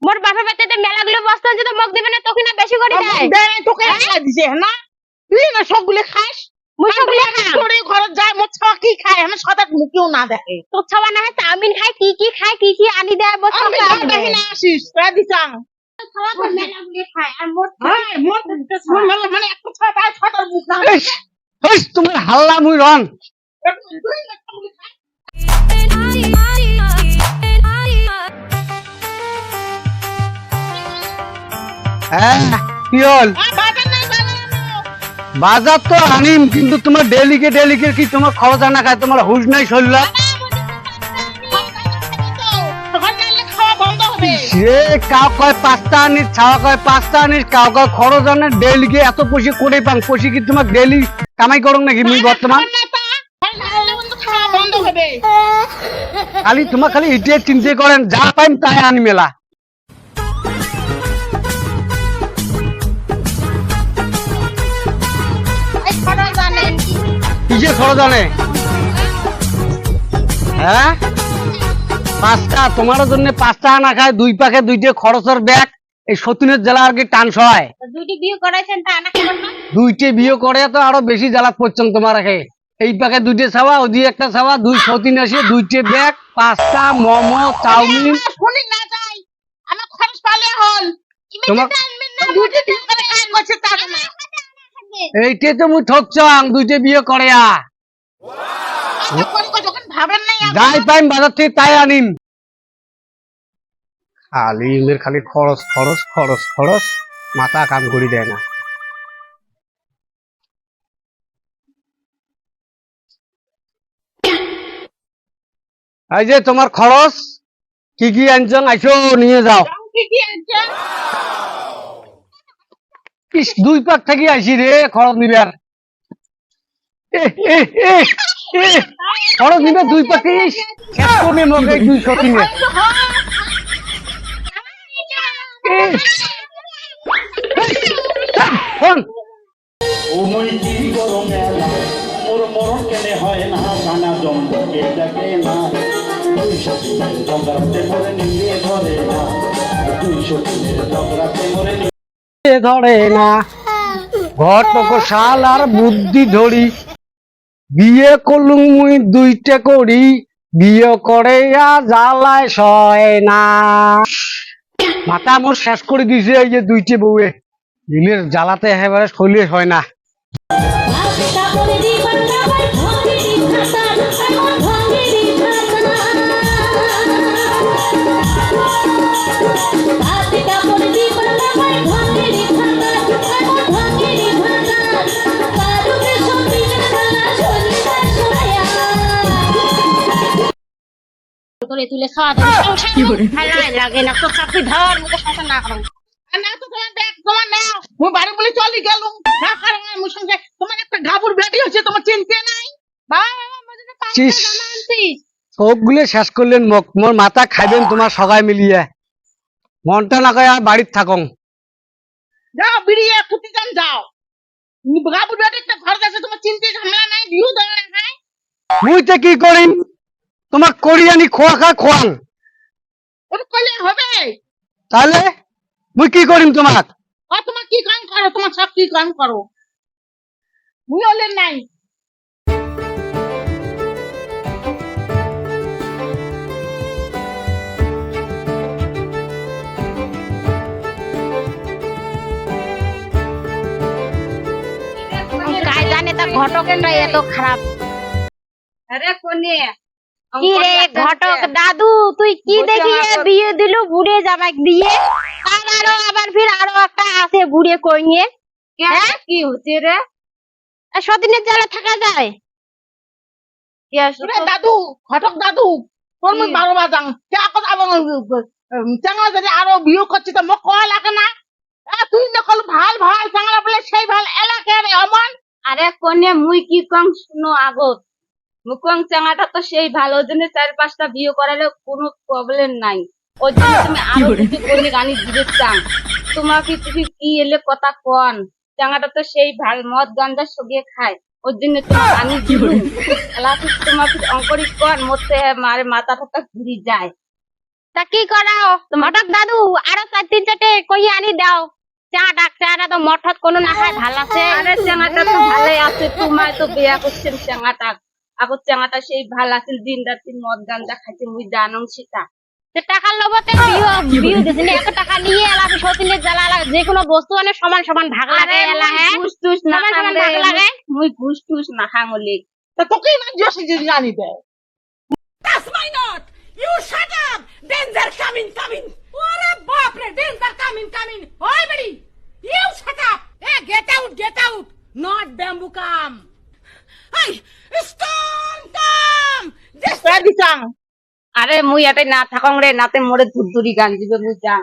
মোর বাপের বাড়িতে মেলাগুলো বস্তা আছে তো মগ দিবে না তোকে না বেশি করে দেয় দেয় তোকে একলা দিছে না তুই না সবগুলো খাস মুই সবগুলো খাই তোরে ঘরে যায় মোর ছাওয়া কি খায় আমি সদাত মুখেও না দেখে তোর ছাওয়া না হয় চাউমিন খায় কি খায় কি আনি দেয় বস আমি দেখি না আসিস তোরা দিতাম ছাওয়া তো মেলাগুলো খায় আর মোর হ্যাঁ মোর মানে একটা ছাওয়া তার ছটার মুখ না তোমার হাল্লা মুই রং তুই না সবগুলো খাস হ্যাঁ কি হল বাজার নাই বাজার তো আনিম কিন্তু তোমার ডেলিকে কি তোমার খরচ আনা খায় তোমার হুশ নাই শরীর খাওয়া বন্ধ হবে সে কাউ কয় পাঁচটা আনিস ছাওয়া কয় পাঁচটা আনিস কাউ কয় খরচ আনে ডেলিকে এত পয়সা করে পান পয়সা কি তোমার ডেলি কামাই করো নাকি মুই বর্তমান খাওয়া বন্ধ হবে খালি তোমার খালি ইটে চিন্তা করেন যা পাইম তাই আনি মেলা কিসে খরচ আনে হ্যাঁ পাঁচটা তোমার জন্য পাঁচটা আনা খায় দুই পাকে দুইটে খরচের ব্যাগ এই সতীনের জেলা আর কি টান সহায় দুইটি বিয়ে করাইছেন তা আনা খাবেন না দুইটে বিয়ে করে তো আরো বেশি জ্বালাত পড়ছেন তোমার আগে এই পাকে দুইটে ছাওয়া ওদি একটা ছাওয়া দুই সতীন আসে দুইটে ব্যাগ পাঁচটা মোমো চাউমিন শুনি না যাই আমার খরচ পালে হল তোমার দুইটা দিন করে কাজ করছে তার না এইটে তো মুই ঠকছাং দুইটে বিয়ে করে যখন ভাবেন নাই যাই পাইম বাজার থেকে তাই আনিম খালি ইমের খালি খরচ মাথা কাম করি দেয় না এই যে তোমার খরচ কি আনছং আইসো নিয়ে যাও কি কি আছে ইস দুই পাক থেকে আইসি রে খরচ নিবার খরচ নিবে দুই পাক থেকে শেষ করবে মগে দুই সতিনে ওমই কি গরম মেলা মোর মরণ কেনে হয় না কানা জম্বকে ডাকে না 200 দিনের ঝগড়াতে মরে নিয়ে ধরে না 200 দিনের ঝগড়াতে মরে ধরে না ঘটক শাল আর বুদ্ধি ধরি বিয়ে করলুম মুই দুইটা করি বিয়ে করে জ্বালায় সয় না মাথা মোর শেষ করে দিছে এই যে দুইটে বউয়ে দিলের জ্বালাতে একেবারে শৈলে হয় না করে তুলে খাওয়া দাওয়া ভালো লাগে না তো চাকরি ধর মুখে শাসন না করো না তো তোমার দেখ তোমার নাও মুই বাড়ি বলে চলি গেলুম না কারণ মুই সঙ্গে তোমার একটা গাবুর বেটি হচ্ছে তোমার চিনতে নাই বাবা মধ্যে চিস। জামা আনছিস সবগুলো শেষ করলেন মোর মাথা খাইবেন তোমার সবাই মিলিয়ে মনটা না কয় আর বাড়ির থাকং যাও বিড়িয়ে খুঁটি যান যাও গাবুর বেটি একটা ঘর আছে তোমার চিনতে ঝামেলা নাই ভিউ দেওয়া নাই মুই তে কি করিম তোমাক করি আনি খোয়ান ওটা করলে হবে তাহলে মুই কি করিম তোমাক তোমার কি কাম করো তোমার সব কি কাম করো মুই হলে নাই গায়ে জানে তা ঘটকের নয় এত খারাপ আরে কোনে কি রে ঘটক দাদু তুই কি দেখিয়ে বিয়ে দিলু বুড়ে জামাই দিয়ে আরো আবার ফির আরো একটা আছে বুড়ে কইয়ে হ্যাঁ কি হচ্ছে রে সদিনের জ্বালা থাকা যায় কি আসলে ওরে দাদু ঘটক দাদু তোর মুই 12 বাজাং কে কথা চাঙ্গা যদি আরো বিয়ে করছি তো মোক কল লাগে না তুই নকল ভাল চাঙ্গা বলে সেই ভাল এলাকা রে অমন আরে কোনে মুই কি কং শুনো আগত মুকং চাঙাটা তো সেই ভালো জন্য 4-5টা বিয়ে করালে কোনো প্রবলেম নাই ওই জন্য তুমি আরো কিছু কোনে গানি দিতে চান তোমাকে তুমি কি এলে কথা কোন চাঙাটা তো সেই ভাল মদ গাঞ্জা সগিয়ে খায় ওই জন্য তুমি গানি দিব এলাকা তোমাকে অঙ্করি কোন মতে মারে মাথা ফাটা ঘুরি যায় তা কি করাও ঘটক দাদু আরো 4-3 কই আনি দাও চাটা তো মঠত কোনো না খায় ভাল আছে আরে চেঙাটা তো ভালোই আছে, তোমায় তো বিয়া করছেন চেঙাটা। আগর চেঙাটা সেই ভাল আছে, দিন রাত্রি মদ গাঞ্জা খাইছে, মুই জানো সেটা। যে টাকার লোভতে বিয়ে দিছিনি এত টাকা নিয়ে এলা সতীনের জ্বালা যে কোনো বস্তু মানে সমান সমান ভাগ লাগে এলা হ্যাঁ ঘুষ টুস না সমান সমান ভাগ খালে লাগে মুই ঘুষ টুস না খাঙলি। তা তোকে ইমান জোশি যদি আনি দেয় That's my note! You shut up! Danger coming, coming! What a bapre! Danger coming, coming! Oi, buddy! You shut up! Hey, get out, get out! Not bamboo come! Hey, stone come! This দিতাম আরে মুই এটাই না থাকং রে, নাতে মোরে ধুরধুরি গান দিবে মুই যা।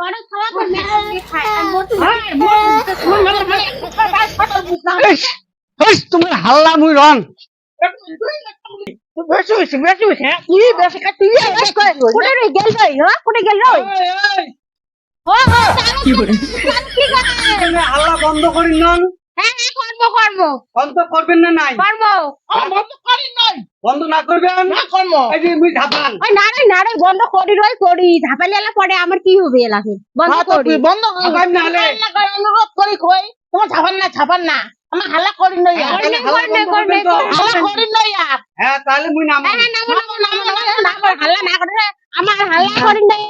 বড় খাওয়া তো মেয়ে খায় আর মোটু ইস, ইস, তোমার হাল্লা মুই রন বেশি হয়েছে হ্যাঁ তুই বেশি খাই তুই বেশ করে কোটে রে গেল ভাই হ্যাঁ কোটে গেল রে ও কি করে হাল্লা বন্ধ করি নন হ্যাঁ কর্ম বন্ধ করবেন না নাই বন্ধ করি নাই বন্ধ না করবেন না কর্ম এই যে মুই ধাপান ওই নাড়াই বন্ধ করি ধাপালে এলা পড়ে আমার কি হবে এলাকে বন্ধ করি বন্ধ আবার না হলে অনুরোধ করি কই তোমার ছাপান না আমার হাল্লা করি নাই আর করবে হাল্লা করি নাই আর হ্যাঁ তাহলে মুই নাম হাল্লা না করে আমার হাল্লা করি নাই